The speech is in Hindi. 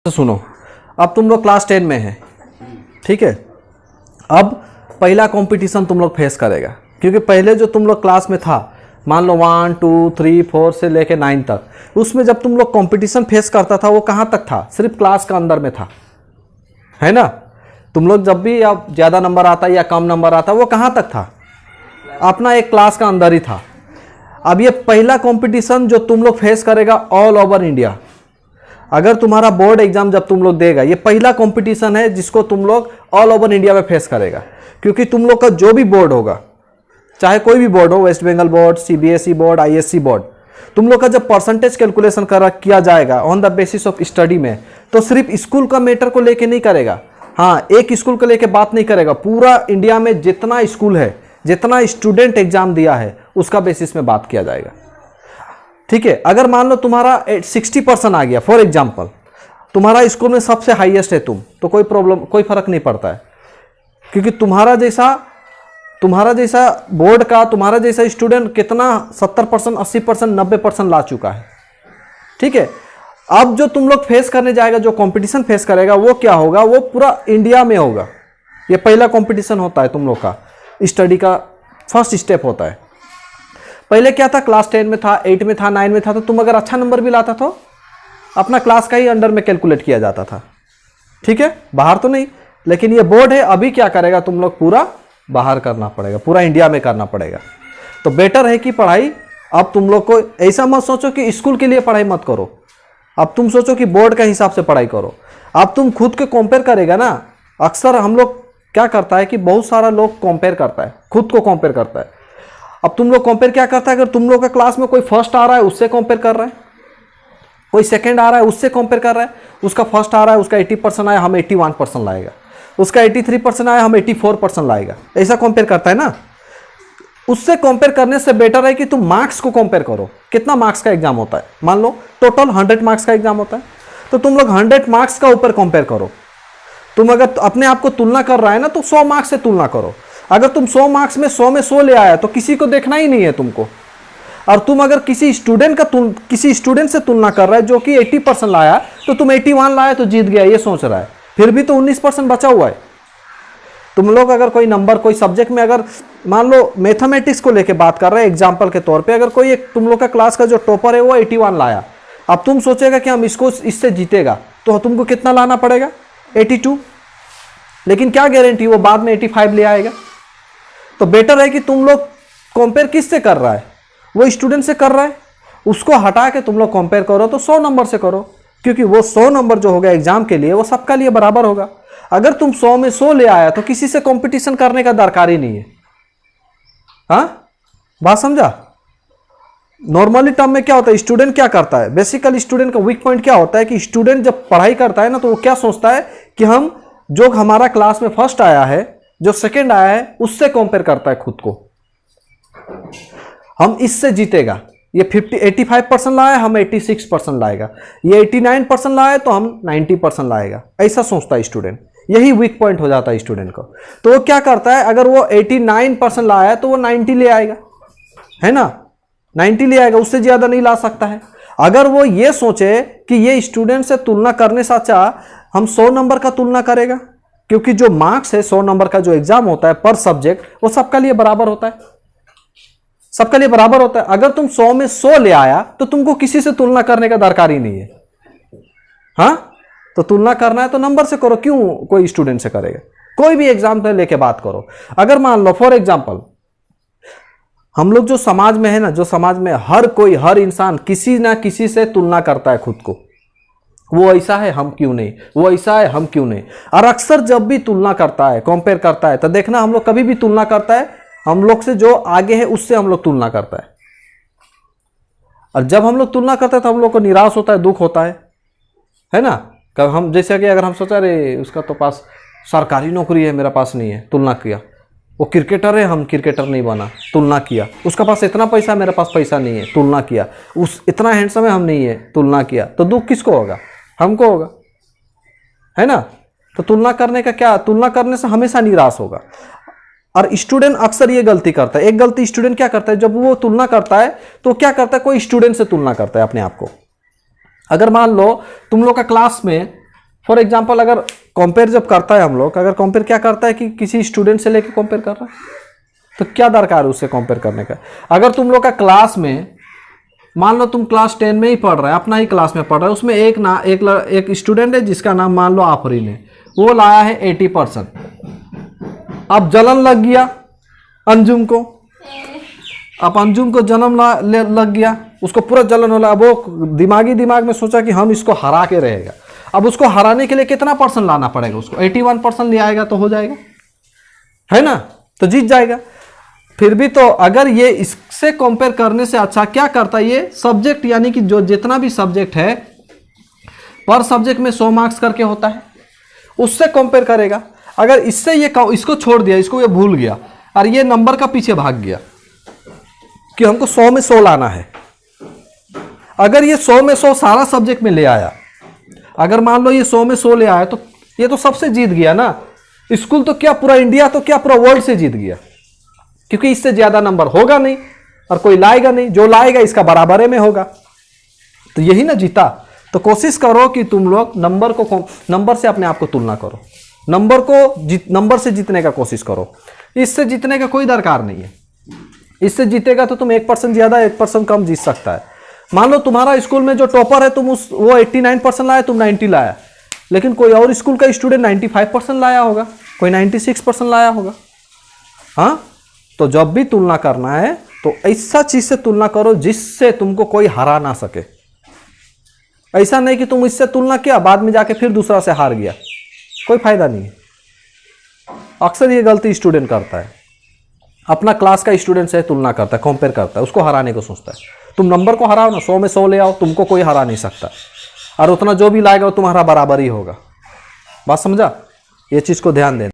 तो सुनो, अब तुम लोग क्लास 10 में है, ठीक है। अब पहला कंपटीशन तुम लोग फेस करेगा, क्योंकि पहले जो तुम लोग क्लास में था, मान लो 1 2 3 4 से लेके 9 तक, उसमें जब तुम लोग कंपटीशन फेस करता था वो कहाँ तक था? सिर्फ क्लास का अंदर में था, है ना। तुम लोग जब भी अब ज़्यादा नंबर आता या कम नंबर आता, वो कहाँ तक था? अपना एक क्लास का अंदर ही था। अब ये पहला कंपटीशन जो तुम लोग फेस करेगा ऑल ओवर इंडिया। अगर तुम्हारा बोर्ड एग्जाम जब तुम लोग देगा, ये पहला कंपटीशन है जिसको तुम लोग ऑल ओवर इंडिया में फेस करेगा। क्योंकि तुम लोग का जो भी बोर्ड होगा, चाहे कोई भी बोर्ड हो, West Bengal board, CBSE board, ISC board, तुम लोग का जब परसेंटेज कैलकुलेशन किया जाएगा on the basis of study में, तो सिर्फ स्कूल का मैटर को लेके नहीं करेगा। हाँ, एक स्कूल को लेके बात नहीं करेगा, पूरा इंडिया में जितना स्कूल है, जितना स्टूडेंट एग्जाम दिया है, उसका बेसिस में बात किया जाएगा, ठीक है। अगर मान लो तुम्हारा 60% आ गया, फॉर एग्जाम्पल, तुम्हारा स्कूल में सबसे हाईएस्ट है तुम, तो कोई प्रॉब्लम, कोई फर्क नहीं पड़ता है, क्योंकि तुम्हारा जैसा बोर्ड का, तुम्हारा जैसा स्टूडेंट कितना 70%, 80%, 90% ला चुका है, ठीक है। अब जो तुम लोग फेस करने जाएगा, जो कंपटीशन फेस करेगा, वो क्या होगा? वो पूरा इंडिया में होगा। ये पहला कंपटीशन होता है तुम लोग का, स्टडी का फर्स्ट स्टेप होता है। पहले क्या था? क्लास 10 में था, 8 में था, 9 में था, तो तुम अगर अच्छा नंबर भी लाता तो अपना क्लास का ही अंडर में कैलकुलेट किया जाता था, ठीक है, बाहर तो नहीं। लेकिन ये बोर्ड है, अभी क्या करेगा? तुम लोग पूरा बाहर करना पड़ेगा, पूरा इंडिया में करना पड़ेगा। तो बेटर है कि पढ़ाई, अब तुम लोग को ऐसा मत सोचो कि स्कूल के लिए पढ़ाई मत करो, अब तुम सोचो कि बोर्ड के हिसाब से पढ़ाई करो। अब तुम खुद के कंपेयर करेगा ना, अक्सर हम लोग क्या करता है कि बहुत सारा लोग कंपेयर करता है, खुद को कंपेयर करता है। अब तुम लोग कंपेयर क्या करता है? अगर तुम लोग का क्लास में कोई फर्स्ट आ रहा है, उससे कंपेयर कर रहा है, कोई सेकंड आ रहा है, उससे कंपेयर कर रहा है। उसका फर्स्ट आ रहा है, उसका 80% आया, हम 81% लाएगा, उसका 83% आया, हम 84% लाएगा, ऐसा कंपेयर करता है ना। उससे कंपेयर करने से बेटर है कि तुम मार्क्स को कंपेयर करो। कितना मार्क्स का एग्जाम होता है? मान लो टोटल 100 मार्क्स का एग्जाम होता है, तो तुम लोग 100 मार्क्स का ऊपर कंपेयर करो। तुम अगर अपने आप को तुलना कर रहा है ना, तो 100 मार्क्स से तुलना करो। अगर तुम 100 मार्क्स में 100 में 100 ले आया, तो किसी को देखना ही नहीं है तुमको। और तुम अगर किसी स्टूडेंट से तुलना कर रहा है जो कि 80% लाया, तो तुम 81 लाया तो जीत गया, ये सोच रहा है, फिर भी तो 19% बचा हुआ है। तुम लोग अगर कोई नंबर, कोई सब्जेक्ट में, अगर मान लो मैथमेटिक्स को लेके बात कर रहे हैं एग्जाम्पल के तौर पे, अगर कोई एक तुम लोग का क्लास का जो टॉपर है वो 81 लाया, अब तुम सोचेगा कि हम इससे जीतेगा, तो तुमको कितना लाना पड़ेगा? 82। लेकिन क्या गारंटी वो बाद में 85 ले आएगा? तो बेटर है कि तुम लोग कंपेयर किससे कर रहा है? वो स्टूडेंट से कर रहा है, उसको हटा के तुम लोग कंपेयर करो तो 100 नंबर से करो, क्योंकि वो 100 नंबर जो होगा एग्जाम के लिए, वो सबका लिए बराबर होगा। अगर तुम 100 में 100 ले आया, तो किसी से कंपटीशन करने का दरकार ही नहीं है। हाँ, बात समझा? नॉर्मली टर्म में क्या होता है, स्टूडेंट क्या करता है, बेसिकली स्टूडेंट का वीक पॉइंट क्या होता है कि स्टूडेंट जब पढ़ाई करता है ना, तो वो क्या सोचता है कि हम जो हमारा क्लास में फर्स्ट आया है, जो सेकंड आया है, उससे कंपेयर करता है खुद को, हम इससे जीतेगा। ये 85% लाया, हम 86% लाएगा, ये 89% लाया तो हम 90% लाएगा, ऐसा सोचता है स्टूडेंट। यही वीक पॉइंट हो जाता है स्टूडेंट को। तो वो क्या करता है, अगर वो 89% लाया तो वो 90 ले आएगा, है ना, 90 ले आएगा, उससे ज्यादा नहीं ला सकता है। अगर वो ये सोचे कि ये स्टूडेंट से तुलना करने से अच्छा हम 100 नंबर का तुलना करेगा, क्योंकि जो मार्क्स है 100 नंबर का जो एग्जाम होता है पर सब्जेक्ट, वो सबका लिए बराबर होता है, सबका लिए बराबर होता है। अगर तुम 100 में 100 ले आया, तो तुमको किसी से तुलना करने का दरकार ही नहीं है। हाँ, तो तुलना करना है तो नंबर से करो, क्यों कोई स्टूडेंट से करेगा? कोई भी एग्जाम पे लेके बात करो। अगर मान लो फॉर एग्जाम्पल, हम लोग जो समाज में है ना, जो समाज में हर इंसान किसी ना किसी से तुलना करता है खुद को, वो ऐसा है हम क्यों नहीं, वो ऐसा है हम क्यों नहीं। और अक्सर जब भी तुलना करता है, कंपेयर करता है, तो देखना हम लोग कभी भी तुलना करता है, हम लोग से जो आगे है उससे हम लोग तुलना करता है। और जब हम लोग तुलना करते हैं तो हम लोग को निराश होता है, दुख होता है ना। हम जैसे कि अगर हम सोचा अरे उसका तो पास सरकारी नौकरी है, मेरा पास नहीं है, तुलना किया। वो क्रिकेटर है, हम क्रिकेटर नहीं बना, तुलना किया। उसका पास इतना पैसा, मेरे पास पैसा नहीं है, तुलना किया। उस इतना हैंडसम है, हम नहीं है, तुलना किया। तो दुख किसको होगा? हमको होगा, है ना। तो तुलना करने का क्या, तुलना करने से हमेशा निराश होगा। और स्टूडेंट अक्सर ये गलती करता है। एक गलती स्टूडेंट क्या करता है, जब वो तुलना करता है तो क्या करता है, कोई स्टूडेंट से तुलना करता है अपने आप को। अगर मान लो तुम लोग का क्लास में फॉर एग्जाम्पल अगर कंपेयर जब करता है हम लोग, अगर कंपेयर क्या करता है कि किसी स्टूडेंट से लेके कंपेयर कर रहा है, तो क्या दरकार है उससे कंपेयर करने का। अगर तुम लोग का क्लास में, मान लो तुम क्लास 10 में ही पढ़ रहा है, अपना ही क्लास में पढ़ रहा है, उसमें एक स्टूडेंट है जिसका नाम मान लो आफरीन है, वो लाया है 80%। अब जलन लग गया अंजुम को, अब अंजुम को लग गया, उसको पूरा जलन होला। अब वो दिमाग में सोचा कि हम इसको हरा के रहेगा। अब उसको हराने के लिए कितना परसेंट लाना पड़ेगा उसको, 81% ले आएगा तो हो जाएगा, है ना, तो जीत जाएगा। फिर भी तो अगर ये इससे कंपेयर करने से अच्छा क्या करता है, ये सब्जेक्ट यानी कि जो जितना भी सब्जेक्ट है पर सब्जेक्ट में 100 मार्क्स करके होता है, उससे कंपेयर करेगा। अगर इससे ये इसको छोड़ दिया, इसको ये भूल गया और ये नंबर का पीछे भाग गया कि हमको 100 में 100 लाना है, अगर ये 100 में 100 सारा सब्जेक्ट में ले आया, अगर मान लो ये 100 में 100 ले आया, तो ये तो सबसे जीत गया ना। स्कूल तो क्या पूरा इंडिया, तो क्या पूरा वर्ल्ड से जीत गया, क्योंकि इससे ज्यादा नंबर होगा नहीं और कोई लाएगा नहीं, जो लाएगा इसका बराबरे में होगा, तो यही ना जीता। तो कोशिश करो कि तुम लोग नंबर से अपने आप को तुलना करो, नंबर से जीतने का कोशिश करो। इससे जीतने का कोई दरकार नहीं है। इससे जीतेगा तो तुम 1% ज्यादा 1% कम जीत सकता है। मान लो तुम्हारा स्कूल में जो टॉपर है, वो 89% लाया, तुम 90 लाया, लेकिन कोई और स्कूल का स्टूडेंट 95% लाया होगा, कोई 96% लाया होगा। हाँ, तो जब भी तुलना करना है तो ऐसा चीज से तुलना करो जिससे तुमको कोई हरा ना सके। ऐसा नहीं कि तुम इससे तुलना किया, बाद में जाके फिर दूसरा से हार गया, कोई फायदा नहीं है। अक्सर ये गलती स्टूडेंट करता है, अपना क्लास का स्टूडेंट से तुलना करता है, कंपेयर करता है, उसको हराने को सोचता है। तुम नंबर को हराओ ना, 100 में 100 ले आओ, तुमको कोई हरा नहीं सकता, और उतना जो भी लाएगा वो तुम्हारा बराबर ही होगा। बात समझा, ये चीज को ध्यान देना।